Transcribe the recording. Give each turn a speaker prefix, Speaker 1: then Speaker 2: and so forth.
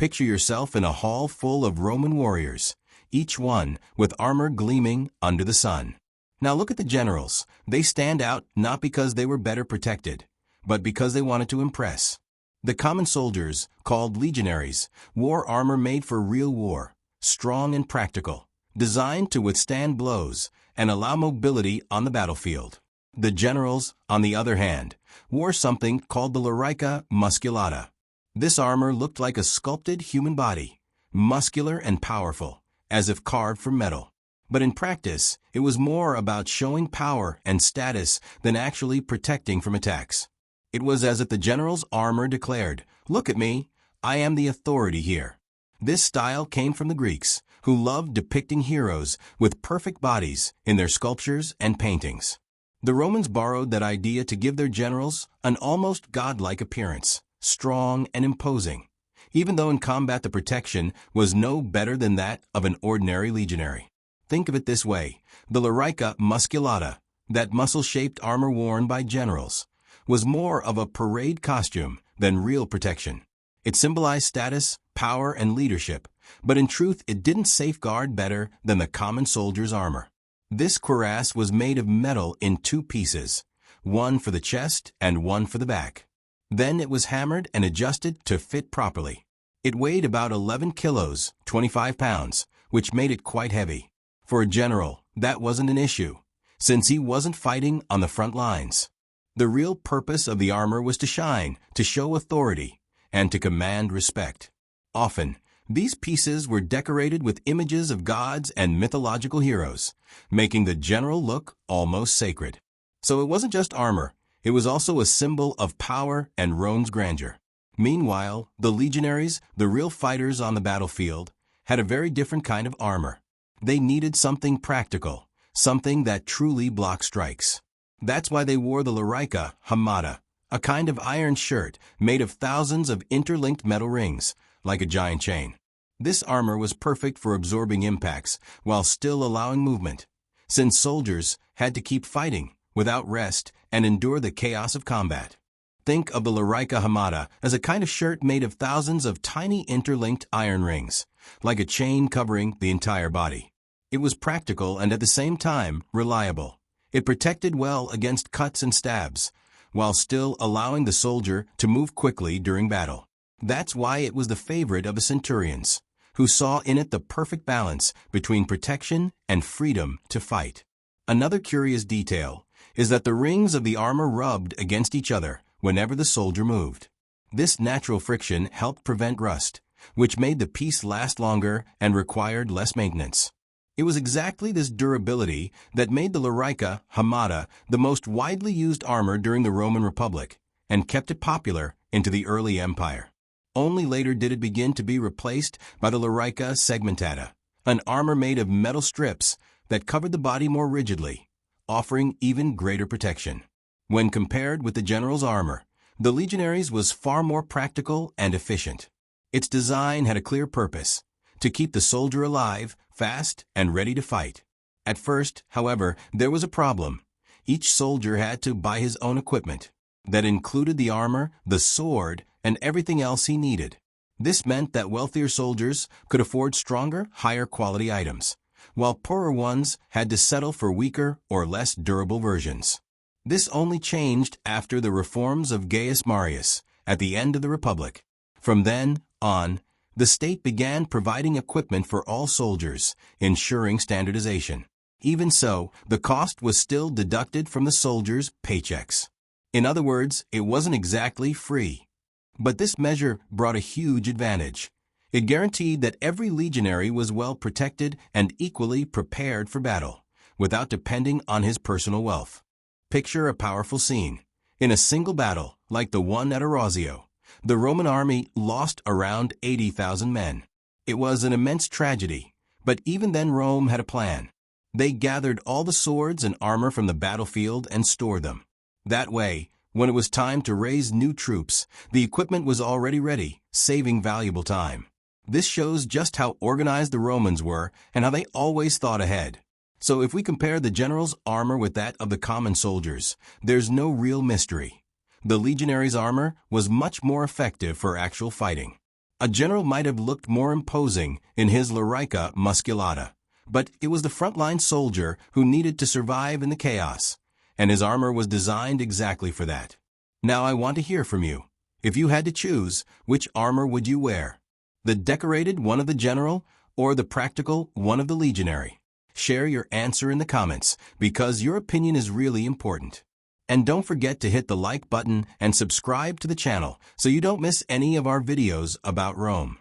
Speaker 1: Picture yourself in a hall full of Roman warriors, each one with armor gleaming under the sun. Now look at the generals. They stand out not because they were better protected, but because they wanted to impress. The common soldiers, called legionaries, wore armor made for real war, strong and practical, designed to withstand blows and allow mobility on the battlefield. The generals, on the other hand, wore something called the lorica musculata. This armor looked like a sculpted human body, muscular and powerful, as if carved from metal. But in practice, it was more about showing power and status than actually protecting from attacks. It was as if the general's armor declared, "Look at me, I am the authority here." This style came from the Greeks, who loved depicting heroes with perfect bodies in their sculptures and paintings. The Romans borrowed that idea to give their generals an almost godlike appearance, strong and imposing, even though in combat the protection was no better than that of an ordinary legionary. Think of it this way: the lorica musculata, that muscle-shaped armor worn by generals, was more of a parade costume than real protection. It symbolized status, power, and leadership, but in truth it didn't safeguard better than the common soldier's armor. This cuirass was made of metal in two pieces, one for the chest and one for the back. Then it was hammered and adjusted to fit properly. It weighed about 11 kilos, 25 pounds, which made it quite heavy. For a general, that wasn't an issue, since he wasn't fighting on the front lines. The real purpose of the armor was to shine, to show authority, and to command respect. Often, these pieces were decorated with images of gods and mythological heroes, making the general look almost sacred. So it wasn't just armor, it was also a symbol of power and Rome's grandeur. Meanwhile, the legionaries, the real fighters on the battlefield, had a very different kind of armor. They needed something practical, something that truly blocked strikes. That's why they wore the lorica hamata, a kind of iron shirt made of thousands of interlinked metal rings, like a giant chain. This armor was perfect for absorbing impacts while still allowing movement, since soldiers had to keep fighting without rest and endure the chaos of combat. Think of the lorica hamata as a kind of shirt made of thousands of tiny interlinked iron rings, like a chain covering the entire body. It was practical and at the same time reliable. It protected well against cuts and stabs, while still allowing the soldier to move quickly during battle. That's why it was the favorite of the centurions, who saw in it the perfect balance between protection and freedom to fight. Another curious detail is that the rings of the armor rubbed against each other whenever the soldier moved. This natural friction helped prevent rust, which made the piece last longer and required less maintenance. It was exactly this durability that made the lorica hamata the most widely used armor during the Roman Republic and kept it popular into the early empire. Only later did it begin to be replaced by the lorica segmentata, an armor made of metal strips that covered the body more rigidly, offering even greater protection. When compared with the general's armor, the legionaries was far more practical and efficient. Its design had a clear purpose: to keep the soldier alive, fast, and ready to fight. At first, however, there was a problem. Each soldier had to buy his own equipment. That included the armor, the sword, and everything else he needed. This meant that wealthier soldiers could afford stronger, higher quality items, while poorer ones had to settle for weaker or less durable versions. This only changed after the reforms of Gaius Marius at the end of the Republic. From then on, the state began providing equipment for all soldiers, ensuring standardization. Even so, the cost was still deducted from the soldiers' paychecks. In other words, it wasn't exactly free. But this measure brought a huge advantage. It guaranteed that every legionary was well protected and equally prepared for battle, without depending on his personal wealth. Picture a powerful scene. In a single battle, like the one at Orazio, the Roman army lost around 80,000 men. It was an immense tragedy, but even then Rome had a plan. They gathered all the swords and armor from the battlefield and stored them. That way, when it was time to raise new troops, the equipment was already ready, saving valuable time. This shows just how organized the Romans were and how they always thought ahead. So if we compare the general's armor with that of the common soldiers, there's no real mystery. The legionaries' armor was much more effective for actual fighting. A general might have looked more imposing in his lorica musculata, but it was the frontline soldier who needed to survive in the chaos, and his armor was designed exactly for that. Now I want to hear from you. If you had to choose, which armor would you wear? The decorated one of the general or the practical one of the legionary? Share your answer in the comments because your opinion is really important. And don't forget to hit the like button and subscribe to the channel so you don't miss any of our videos about Rome.